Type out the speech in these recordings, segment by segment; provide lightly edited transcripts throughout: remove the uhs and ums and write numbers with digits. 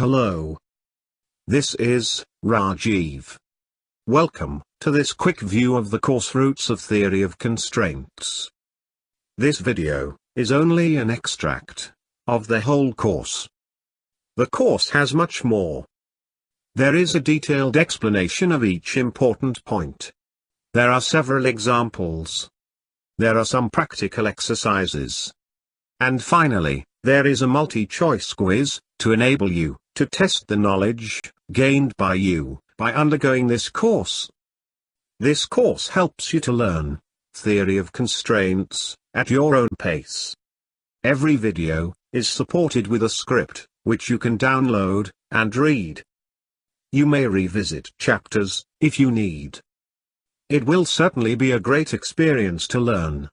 Hello. This is Rajiv. Welcome to this quick view of the course Roots of Theory of Constraints. This video is only an extract of the whole course. The course has much more. There is a detailed explanation of each important point. There are several examples. There are some practical exercises. And finally, there is a multi-choice quiz to enable you to test the knowledge gained by you by undergoing this course. This course helps you to learn theory of constraints at your own pace. Every video is supported with a script, which you can download and read. You may revisit chapters if you need. It will certainly be a great experience to learn.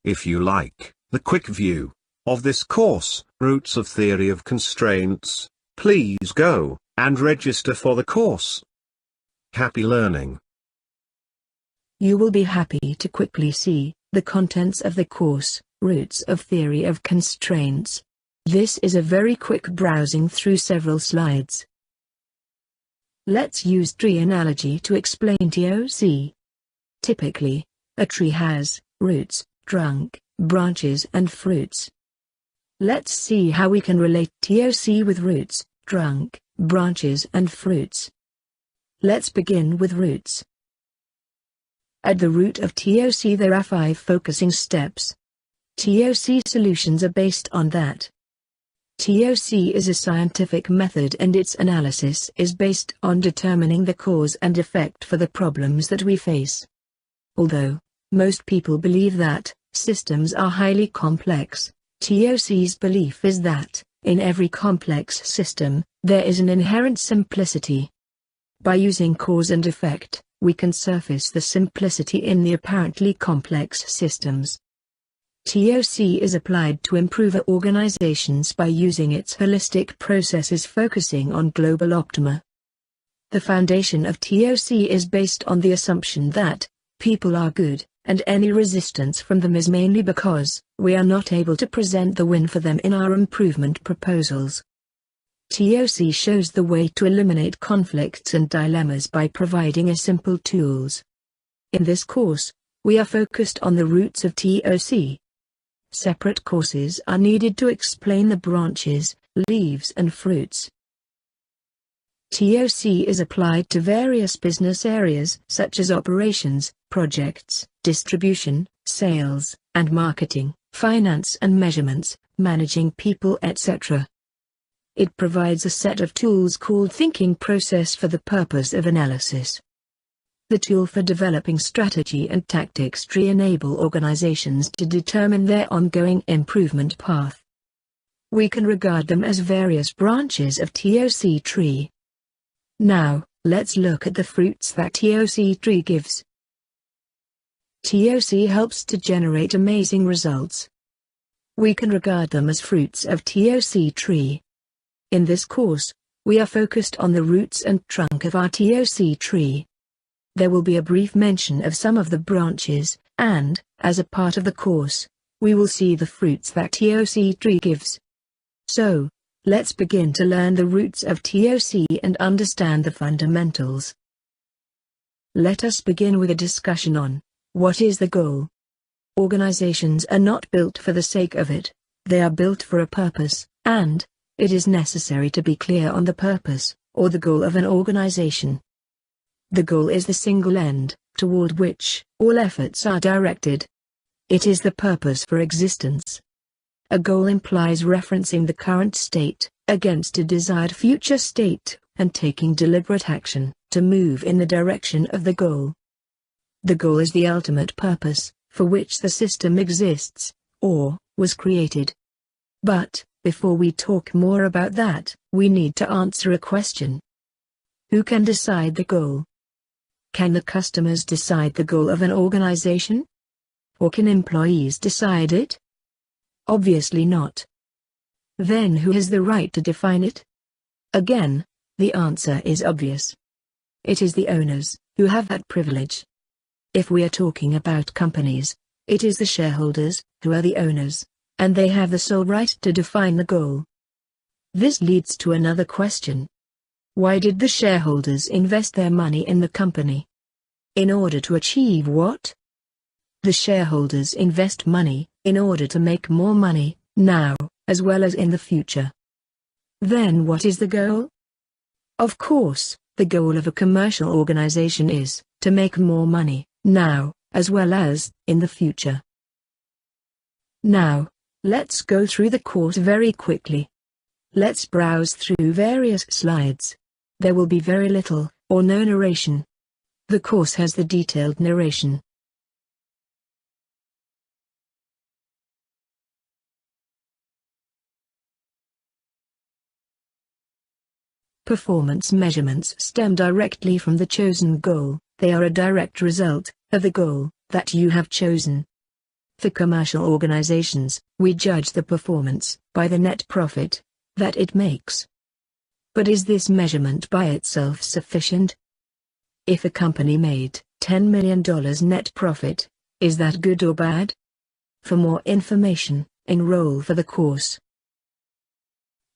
If you like the quick view of this course, Roots of Theory of Constraints, please go and register for the course. Happy learning. You will be happy to quickly see the contents of the course, Roots of Theory of Constraints. This is a very quick browsing through several slides. Let's use tree analogy to explain TOC. Typically, a tree has roots, trunk, branches and fruits. Let's see how we can relate TOC with roots, trunk, branches and fruits. Let's begin with roots. At the root of TOC there are 5 focusing steps. TOC solutions are based on that. TOC is a scientific method and its analysis is based on determining the cause and effect for the problems that we face. Although most people believe that systems are highly complex, TOC's belief is that, in every complex system, there is an inherent simplicity. By using cause and effect, we can surface the simplicity in the apparently complex systems. TOC is applied to improve organizations by using its holistic processes focusing on global optima. The foundation of TOC is based on the assumption that people are good, and any resistance from them is mainly because we are not able to present the win for them in our improvement proposals. TOC shows the way to eliminate conflicts and dilemmas by providing a simple tools. In this course, we are focused on the roots of TOC. Separate courses are needed to explain the branches, leaves and fruits. TOC is applied to various business areas such as operations, projects, distribution, sales, and marketing, finance and measurements, managing people, etc. It provides a set of tools called thinking process for the purpose of analysis. The tool for developing strategy and tactics tree enable organizations to determine their ongoing improvement path. We can regard them as various branches of TOC tree. Now, let's look at the fruits that TOC tree gives. TOC helps to generate amazing results. We can regard them as fruits of TOC tree. In this course, we are focused on the roots and trunk of our TOC tree. There will be a brief mention of some of the branches, and, as a part of the course, we will see the fruits that TOC tree gives. So, let's begin to learn the roots of TOC and understand the fundamentals. Let us begin with a discussion on what is the goal. Organizations are not built for the sake of it, they are built for a purpose, and it is necessary to be clear on the purpose, or the goal of an organization. The goal is the single end, toward which all efforts are directed. It is the purpose for existence. A goal implies referencing the current state against a desired future state, and taking deliberate action to move in the direction of the goal. The goal is the ultimate purpose for which the system exists, or was created. But, before we talk more about that, we need to answer a question. Who can decide the goal? Can the customers decide the goal of an organization? Or can employees decide it? Obviously not. Then who has the right to define it? Again, the answer is obvious. It is the owners who have that privilege. If we are talking about companies, it is the shareholders who are the owners, and they have the sole right to define the goal. This leads to another question. Why did the shareholders invest their money in the company? In order to achieve what? The shareholders invest money in order to make more money, now, as well as in the future. Then what is the goal? Of course, the goal of a commercial organization is to make more money, now, as well as in the future. Now, let's go through the course very quickly. Let's browse through various slides. There will be very little or no narration. The course has the detailed narration. Performance measurements stem directly from the chosen goal. They are a direct result of the goal that you have chosen. For commercial organizations, we judge the performance by the net profit that it makes. But is this measurement by itself sufficient? If a company made $10 million net profit, is that good or bad? For more information, enroll for the course.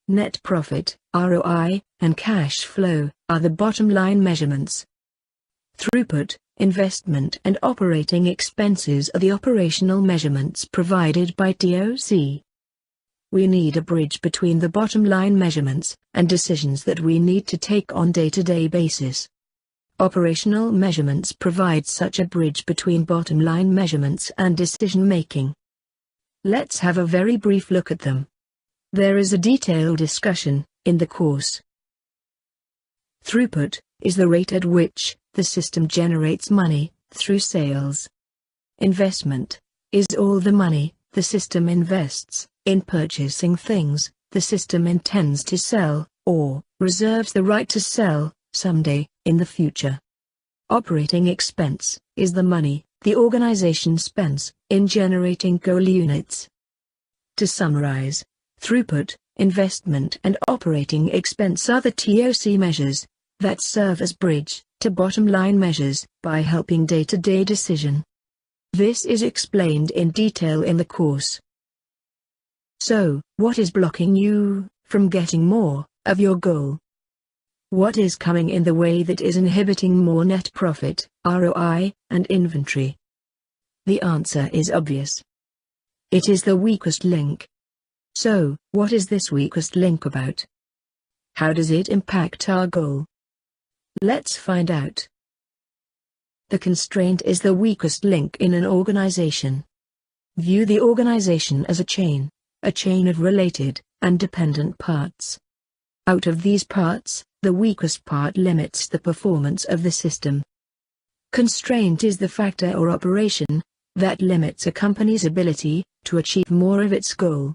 Net profit, ROI, and cash flow are the bottom line measurements. Throughput, investment and operating expenses are the operational measurements provided by TOC. We need a bridge between the bottom line measurements and decisions that we need to take on day-to-day basis. Operational measurements provide such a bridge between bottom line measurements and decision making. Let's have a very brief look at them. There is a detailed discussion in the course. Throughput is the rate at which the system generates money through sales. Investment is all the money the system invests in purchasing things the system intends to sell, or reserves the right to sell, someday, in the future. Operating expense is the money the organization spends in generating goal units. To summarize, throughput, investment and operating expense are the TOC measures that serve as bridge to bottom line measures by helping day-to-day decision. This is explained in detail in the course. So, what is blocking you from getting more of your goal? What is coming in the way that is inhibiting more net profit, ROI, and inventory? The answer is obvious. It is the weakest link. So, what is this weakest link about? How does it impact our goal? Let's find out. The constraint is the weakest link in an organization. View the organization as a chain of related and dependent parts. Out of these parts, the weakest part limits the performance of the system. Constraint is the factor or operation that limits a company's ability to achieve more of its goal.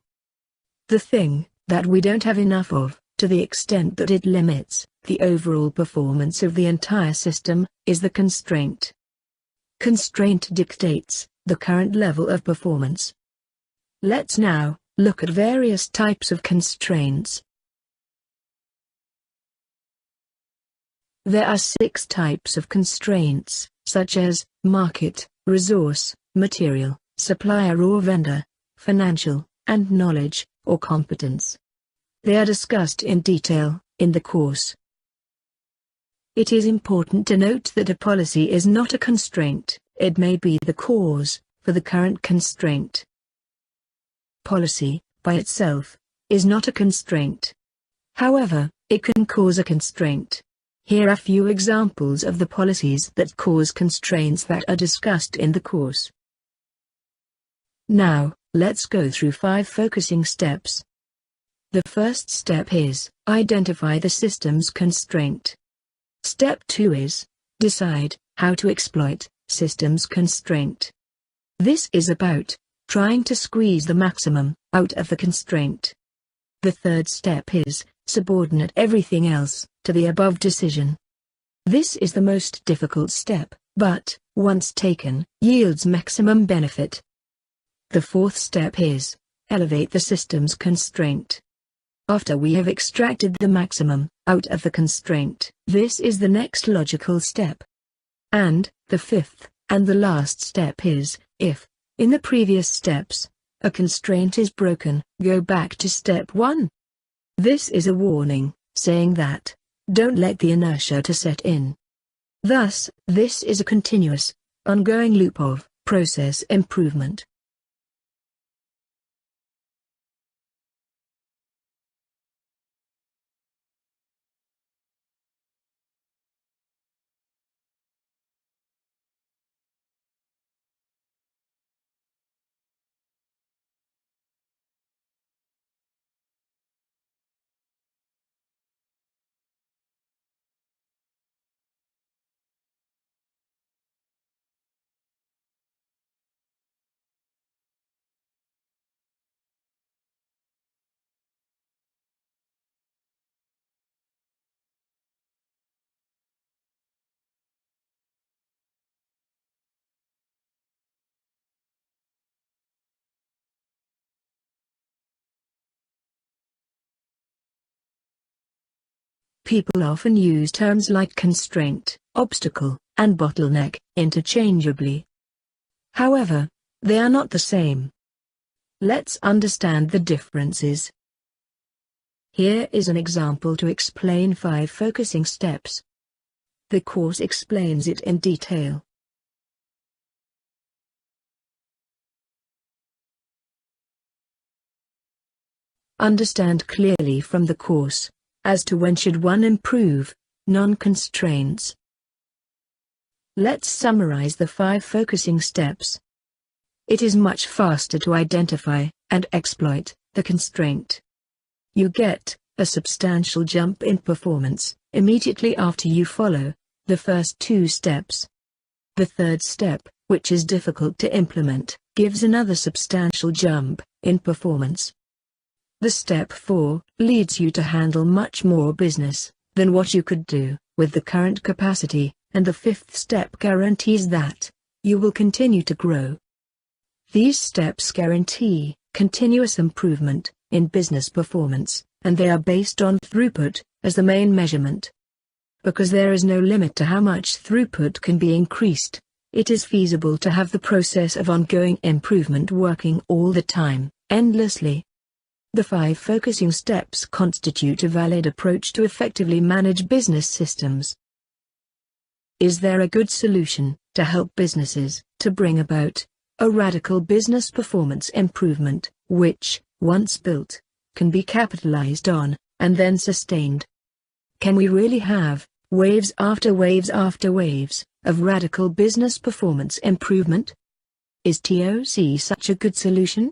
The thing that we don't have enough of, to the extent that it limits the overall performance of the entire system, is the constraint. Constraint dictates the current level of performance. Let's now look at various types of constraints. There are 6 types of constraints, such as market, resource, material, supplier or vendor, financial, and knowledge or competence. They are discussed in detail in the course. It is important to note that a policy is not a constraint, it may be the cause for the current constraint. Policy, by itself, is not a constraint. However, it can cause a constraint. Here are few examples of the policies that cause constraints that are discussed in the course. Now, let's go through 5 focusing steps. The first step is, identify the system's constraint. Step 2 is, decide how to exploit system's constraint. This is about trying to squeeze the maximum out of the constraint. The third step is, subordinate everything else to the above decision. This is the most difficult step, but, once taken, yields maximum benefit. The fourth step is, elevate the system's constraint. After we have extracted the maximum out of the constraint, this is the next logical step. And, the fifth, and the last step is, if, in the previous steps, a constraint is broken, go back to step 1. This is a warning, saying that, don't let the inertia to set in. Thus, this is a continuous, ongoing loop of process improvement. People often use terms like constraint, obstacle, and bottleneck interchangeably. However, they are not the same. Let's understand the differences. Here is an example to explain 5 focusing steps. The course explains it in detail. Understand clearly from the course as to when should one improve, non-constraints. Let's summarize the 5 focusing steps. It is much faster to identify and exploit the constraint. You get a substantial jump in performance immediately after you follow the first 2 steps. The third step, which is difficult to implement, gives another substantial jump in performance. The step 4 leads you to handle much more business than what you could do with the current capacity, and the 5th step guarantees that you will continue to grow. These steps guarantee continuous improvement in business performance, and they are based on throughput as the main measurement. Because there is no limit to how much throughput can be increased, it is feasible to have the process of ongoing improvement working all the time, endlessly. The 5 focusing steps constitute a valid approach to effectively manage business systems. Is there a good solution to help businesses to bring about a radical business performance improvement, which, once built, can be capitalized on and then sustained? Can we really have waves after waves after waves of radical business performance improvement? Is TOC such a good solution?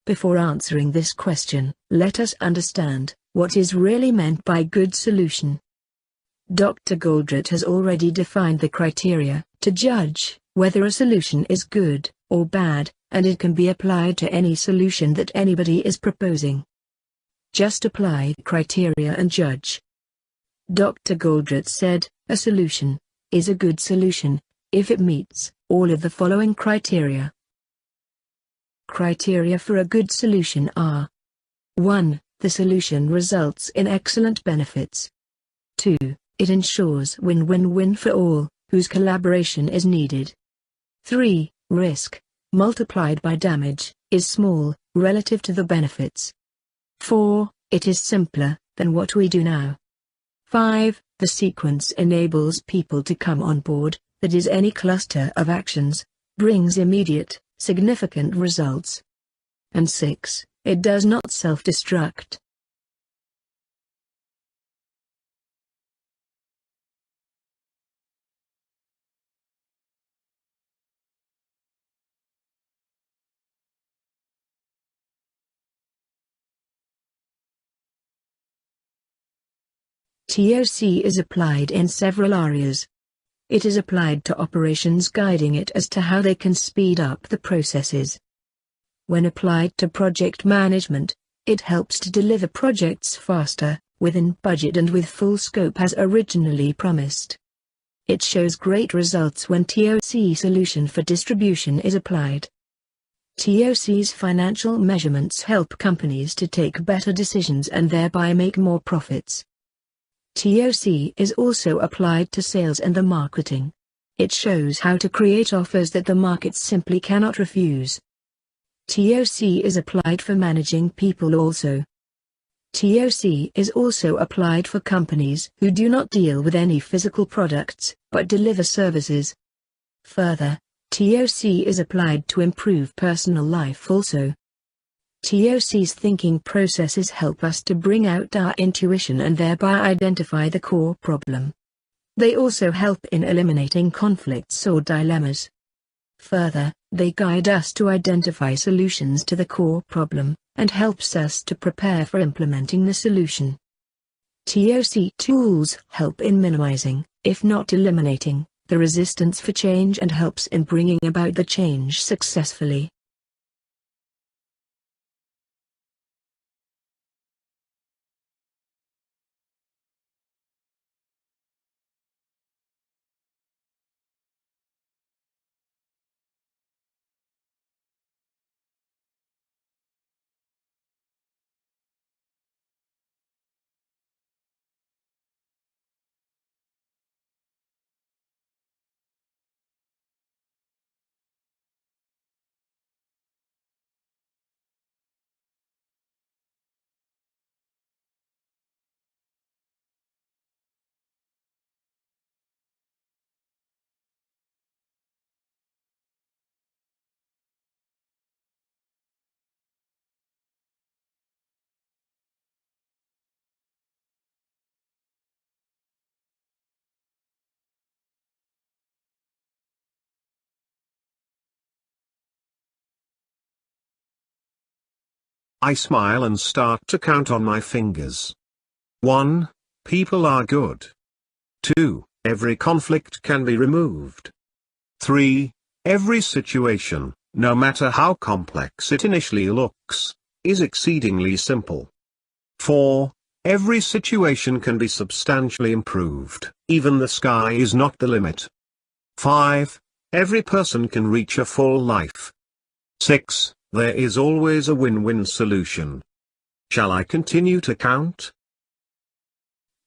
Before answering this question, let us understand what is really meant by good solution. Dr. Goldratt has already defined the criteria to judge whether a solution is good or bad, and it can be applied to any solution that anybody is proposing. Just apply the criteria and judge. Dr. Goldratt said, a solution is a good solution if it meets all of the following criteria. Criteria for a good solution are: 1. The solution results in excellent benefits. 2. It ensures win-win-win for all whose collaboration is needed. 3. Risk, multiplied by damage, is small relative to the benefits. 4. It is simpler than what we do now. 5. The sequence enables people to come on board, that is, any cluster of actions brings immediate, significant results. And 6. It does not self-destruct. TOC is applied in several areas. It is applied to operations, guiding it as to how they can speed up the processes. When applied to project management, it helps to deliver projects faster, within budget and with full scope as originally promised. It shows great results when TOC solution for distribution is applied. TOC's financial measurements help companies to take better decisions and thereby make more profits. TOC is also applied to sales and the marketing. It shows how to create offers that the market simply cannot refuse. TOC is applied for managing people also. TOC is also applied for companies who do not deal with any physical products, but deliver services. Further, TOC is applied to improve personal life also. TOC's thinking processes help us to bring out our intuition and thereby identify the core problem. They also help in eliminating conflicts or dilemmas. Further, they guide us to identify solutions to the core problem, and helps us to prepare for implementing the solution. TOC tools help in minimizing, if not eliminating, the resistance for change and helps in bringing about the change successfully. I smile and start to count on my fingers. 1. People are good. 2. Every conflict can be removed. 3. Every situation, no matter how complex it initially looks, is exceedingly simple. 4. Every situation can be substantially improved, even the sky is not the limit. 5. Every person can reach a full life. 6. There is always a win-win solution. Shall I continue to count?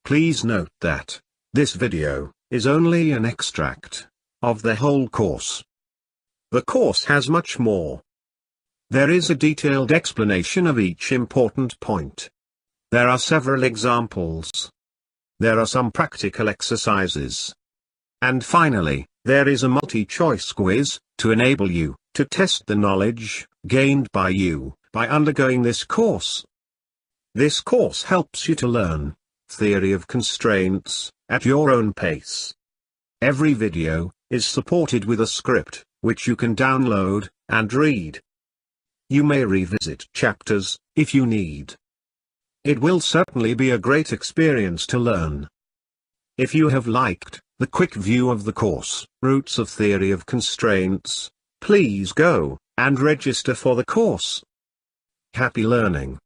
Please note that this video is only an extract of the whole course. The course has much more. There is a detailed explanation of each important point. There are several examples. There are some practical exercises. And finally, there is a multi-choice quiz to enable you to test the knowledge gained by you by undergoing this course. This course helps you to learn theory of constraints at your own pace. Every video is supported with a script, which you can download and read. You may revisit chapters if you need. It will certainly be a great experience to learn. If you have liked the quick view of the course, Roots of Theory of Constraints, please go and register for the course. Happy learning!